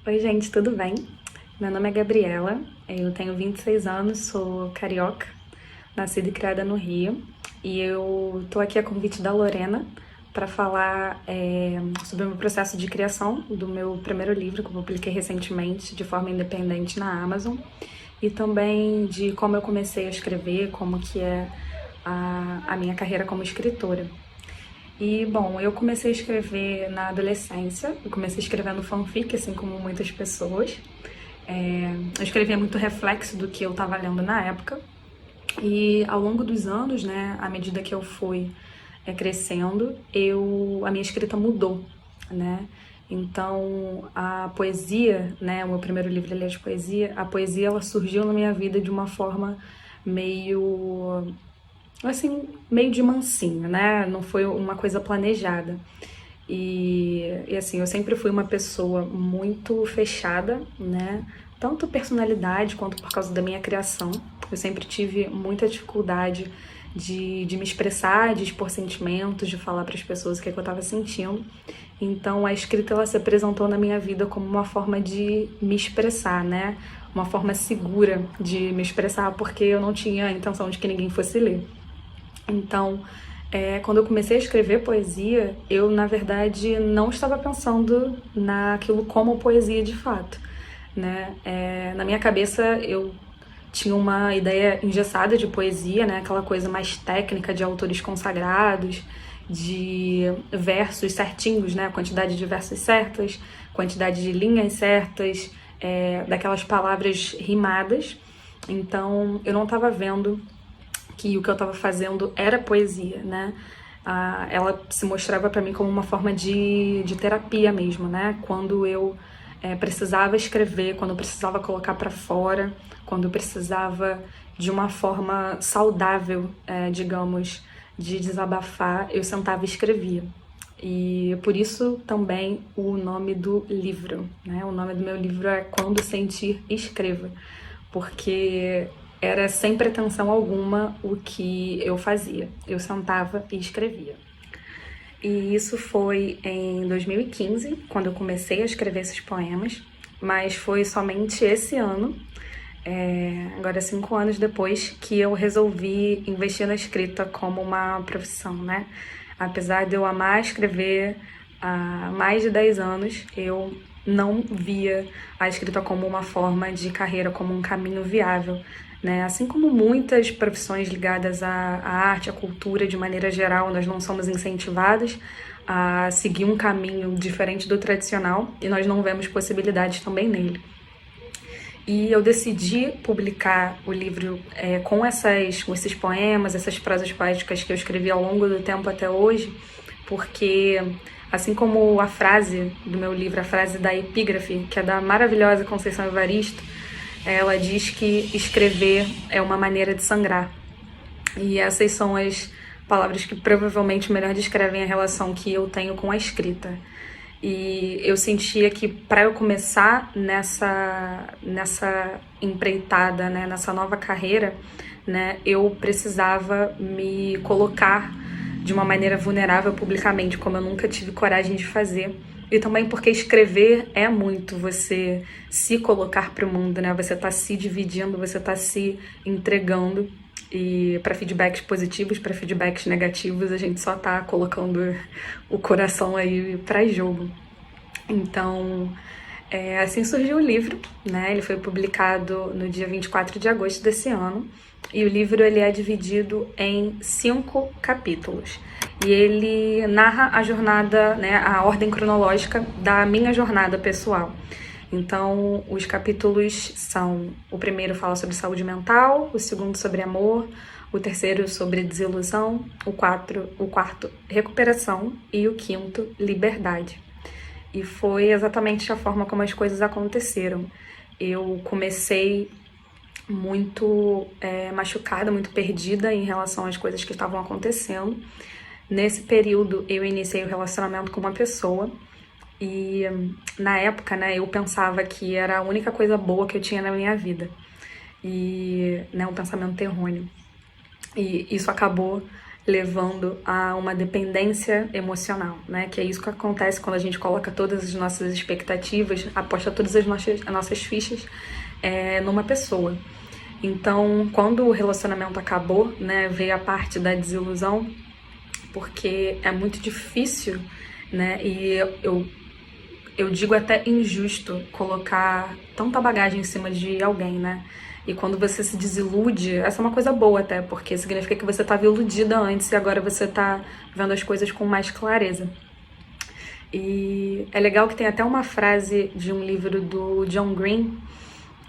Oi gente, tudo bem? Meu nome é Gabriela, eu tenho 26 anos, sou carioca, nascida e criada no Rio, e eu tô aqui a convite da Lorena para falar sobre o meu processo de criação do meu primeiro livro, que eu publiquei recentemente de forma independente na Amazon, e também de como eu comecei a escrever, como que é a minha carreira como escritora. E, bom, eu comecei a escrever na adolescência, eu comecei escrevendo fanfic, assim como muitas pessoas. Eu escrevia muito reflexo do que eu estava lendo na época. E ao longo dos anos, né, à medida que eu fui crescendo, a minha escrita mudou, né? Então, a poesia, né, o meu primeiro livro ele é de poesia, a poesia ela surgiu na minha vida de uma forma meio assim, meio de mansinho, né? Não foi uma coisa planejada. E assim, eu sempre fui uma pessoa muito fechada, né? Tanto personalidade quanto por causa da minha criação. Eu sempre tive muita dificuldade de me expressar, de expor sentimentos, de falar para as pessoas o que, é que eu estava sentindo. Então a escrita ela se apresentou na minha vida como uma forma de me expressar, né? Uma forma segura de me expressar, porque eu não tinha a intenção de que ninguém fosse ler. Então, quando eu comecei a escrever poesia, eu, na verdade, não estava pensando naquilo como poesia de fato, né? Na minha cabeça, eu tinha uma ideia engessada de poesia, né? Aquela coisa mais técnica de autores consagrados, de versos certinhos, né? Quantidade de versos certas, quantidade de linhas certas, daquelas palavras rimadas. Então, eu não estava vendo que o que eu estava fazendo era poesia, né? Ela se mostrava para mim como uma forma de terapia mesmo, né? Quando eu precisava escrever, quando eu precisava colocar para fora, quando eu precisava de uma forma saudável, digamos, de desabafar, eu sentava e escrevia. E por isso também o nome do livro, né? O nome do meu livro é Quando Sentir, Escreva, porque era sem pretensão alguma o que eu fazia. Eu sentava e escrevia. E isso foi em 2015, quando eu comecei a escrever esses poemas, mas foi somente esse ano, agora 5 anos depois, que eu resolvi investir na escrita como uma profissão, né? Apesar de eu amar escrever há mais de 10 anos, eu não via a escrita como uma forma de carreira, como um caminho viável, né? Assim como muitas profissões ligadas à arte, à cultura de maneira geral, nós não somos incentivados a seguir um caminho diferente do tradicional e nós não vemos possibilidades também nele. E eu decidi publicar o livro com esses poemas, essas prosas poéticas que eu escrevi ao longo do tempo até hoje, porque assim como a frase do meu livro, a frase da epígrafe, que é da maravilhosa Conceição Evaristo, ela diz que escrever é uma maneira de sangrar. E essas são as palavras que provavelmente melhor descrevem a relação que eu tenho com a escrita. E eu sentia que para eu começar nessa empreitada, né, nessa nova carreira, né, eu precisava me colocar de uma maneira vulnerável publicamente, como eu nunca tive coragem de fazer. E também porque escrever é muito você se colocar para o mundo, né? Você tá se dividindo, você tá se entregando. E para feedbacks positivos, para feedbacks negativos, a gente só tá colocando o coração aí para jogo. Então, assim surgiu o livro, né? Ele foi publicado no dia 24 de agosto desse ano. E o livro ele é dividido em 5 capítulos. E ele narra a jornada, né, a ordem cronológica da minha jornada pessoal. Então, os capítulos são: o primeiro fala sobre saúde mental, o segundo sobre amor, o terceiro sobre desilusão, o quarto recuperação e o quinto liberdade. E foi exatamente a forma como as coisas aconteceram. Eu comecei muito machucada, muito perdida em relação às coisas que estavam acontecendo. Nesse período, eu iniciei o relacionamento com uma pessoa e, na época, né, eu pensava que era a única coisa boa que eu tinha na minha vida. E, né, um pensamento errôneo. E isso acabou levando a uma dependência emocional, né? Que é isso que acontece quando a gente coloca todas as nossas expectativas, aposta todas as nossas fichas numa pessoa. Então, quando o relacionamento acabou, né, veio a parte da desilusão, porque é muito difícil, né? E eu digo até injusto colocar tanta bagagem em cima de alguém, né? E quando você se desilude, essa é uma coisa boa até, porque significa que você estava iludida antes e agora você está vendo as coisas com mais clareza. E é legal que tem até uma frase de um livro do John Green,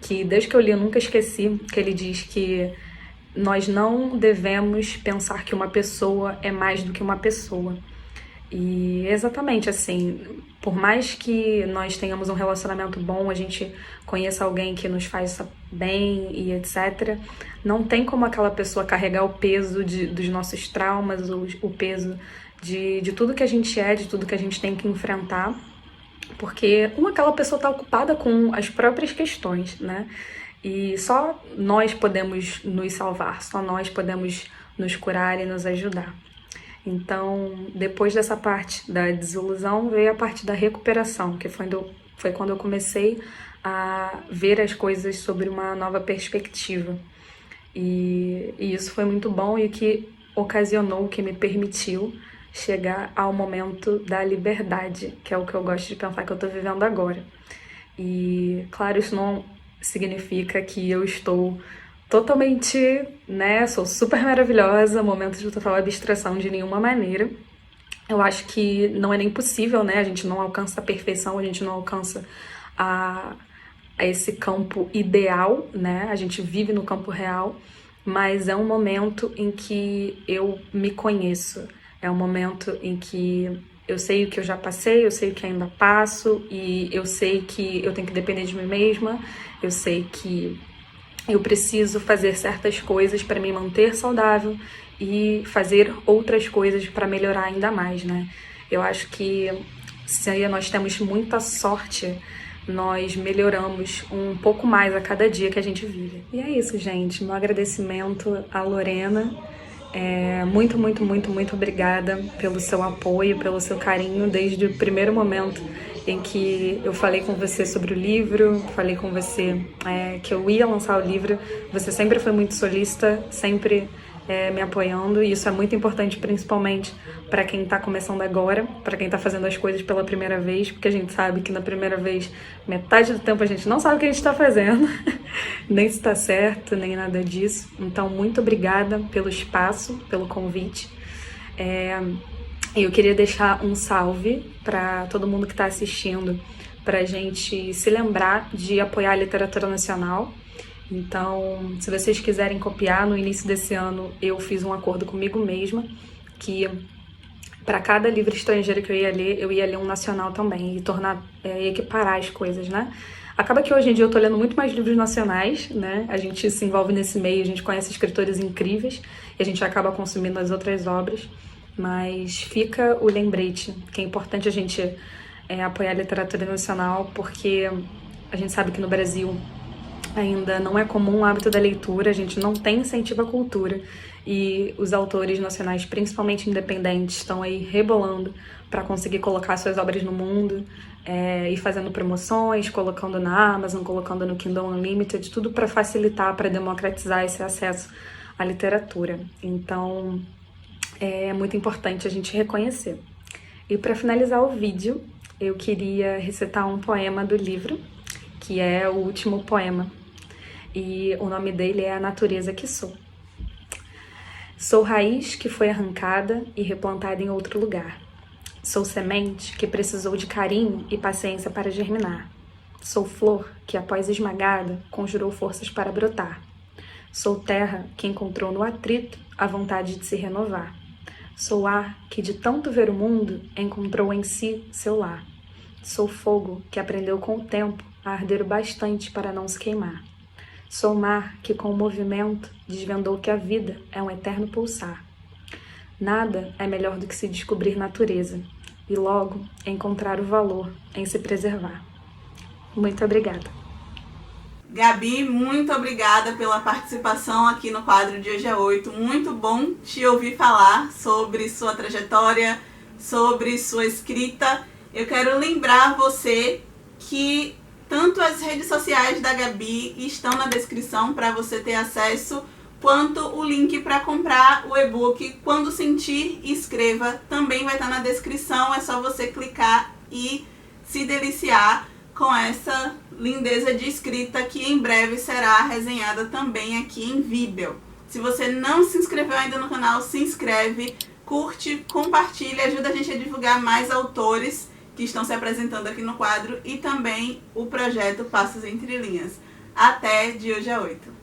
que desde que eu li eu nunca esqueci, que ele diz que nós não devemos pensar que uma pessoa é mais do que uma pessoa. E exatamente assim, por mais que nós tenhamos um relacionamento bom, a gente conheça alguém que nos faz bem e etc., não tem como aquela pessoa carregar o peso dos nossos traumas, o peso de tudo que a gente de tudo que a gente tem que enfrentar, porque aquela pessoa está ocupada com as próprias questões, né? E só nós podemos nos salvar, só nós podemos nos curar e nos ajudar. Então, depois dessa parte da desilusão, veio a parte da recuperação, que foi quando eu comecei a ver as coisas sobre uma nova perspectiva. E isso foi muito bom e o que ocasionou, que me permitiu chegar ao momento da liberdade, que é o que eu gosto de pensar que eu estou vivendo agora. E, claro, isso não significa que eu estou totalmente, né, sou super maravilhosa, momento de total abstração de nenhuma maneira. Eu acho que não é nem possível, né, a gente não alcança a perfeição, a gente não alcança a esse campo ideal, né, a gente vive no campo real, mas é um momento em que eu me conheço, é um momento em que eu sei o que eu já passei, eu sei o que ainda passo, e eu sei que eu tenho que depender de mim mesma, eu sei que eu preciso fazer certas coisas para me manter saudável e fazer outras coisas para melhorar ainda mais, né? Eu acho que se nós temos muita sorte, nós melhoramos um pouco mais a cada dia que a gente vive. E é isso, gente. Meu agradecimento à Lorena. Muito, muito, muito, muito obrigada pelo seu apoio, pelo seu carinho desde o primeiro momento em que eu falei com você sobre o livro, falei com você que eu ia lançar o livro. Você sempre foi muito solícita, sempre me apoiando, e isso é muito importante, principalmente para quem está começando agora, para quem está fazendo as coisas pela primeira vez, porque a gente sabe que na primeira vez, metade do tempo a gente não sabe o que a gente está fazendo, nem se está certo, nem nada disso. Então, muito obrigada pelo espaço, pelo convite. Eu queria deixar um salve para todo mundo que está assistindo, para a gente se lembrar de apoiar a literatura nacional. Então, se vocês quiserem copiar, no início desse ano eu fiz um acordo comigo mesma que para cada livro estrangeiro que eu ia ler um nacional também e equiparar as coisas, né? Acaba que hoje em dia eu tô lendo muito mais livros nacionais, né? A gente se envolve nesse meio, a gente conhece escritores incríveis e a gente acaba consumindo as outras obras. Mas fica o lembrete que é importante a gente apoiar a literatura nacional, porque a gente sabe que no Brasil ainda não é comum o hábito da leitura, a gente não tem incentivo à cultura e os autores nacionais, principalmente independentes, estão aí rebolando para conseguir colocar suas obras no mundo e fazendo promoções, colocando na Amazon, colocando no Kindle Unlimited, tudo para facilitar, para democratizar esse acesso à literatura. Então, é muito importante a gente reconhecer. E para finalizar o vídeo, eu queria recitar um poema do livro, que é o último poema. E o nome dele é A Natureza que Sou. Sou raiz que foi arrancada e replantada em outro lugar. Sou semente que precisou de carinho e paciência para germinar. Sou flor que, após esmagada, conjurou forças para brotar. Sou terra que encontrou no atrito a vontade de se renovar. Sou ar que, de tanto ver o mundo, encontrou em si seu lar. Sou fogo que aprendeu com o tempo a arder o bastante para não se queimar. Sou mar que, com o movimento, desvendou que a vida é um eterno pulsar. Nada é melhor do que se descobrir natureza e, logo, encontrar o valor em se preservar. Muito obrigada. Gabi, muito obrigada pela participação aqui no quadro de Hoje é 8. Muito bom te ouvir falar sobre sua trajetória, sobre sua escrita. Eu quero lembrar você que tanto as redes sociais da Gabi estão na descrição para você ter acesso, quanto o link para comprar o e-book Quando Sentir, Escreva também vai estar na descrição. É só você clicar e se deliciar com essa lindeza de escrita que em breve será resenhada também aqui em Vibel. Se você não se inscreveu ainda no canal, se inscreve, curte, compartilha, ajuda a gente a divulgar mais autores que estão se apresentando aqui no quadro e também o projeto Passos Entre Linhas. Até de Hoje é 8.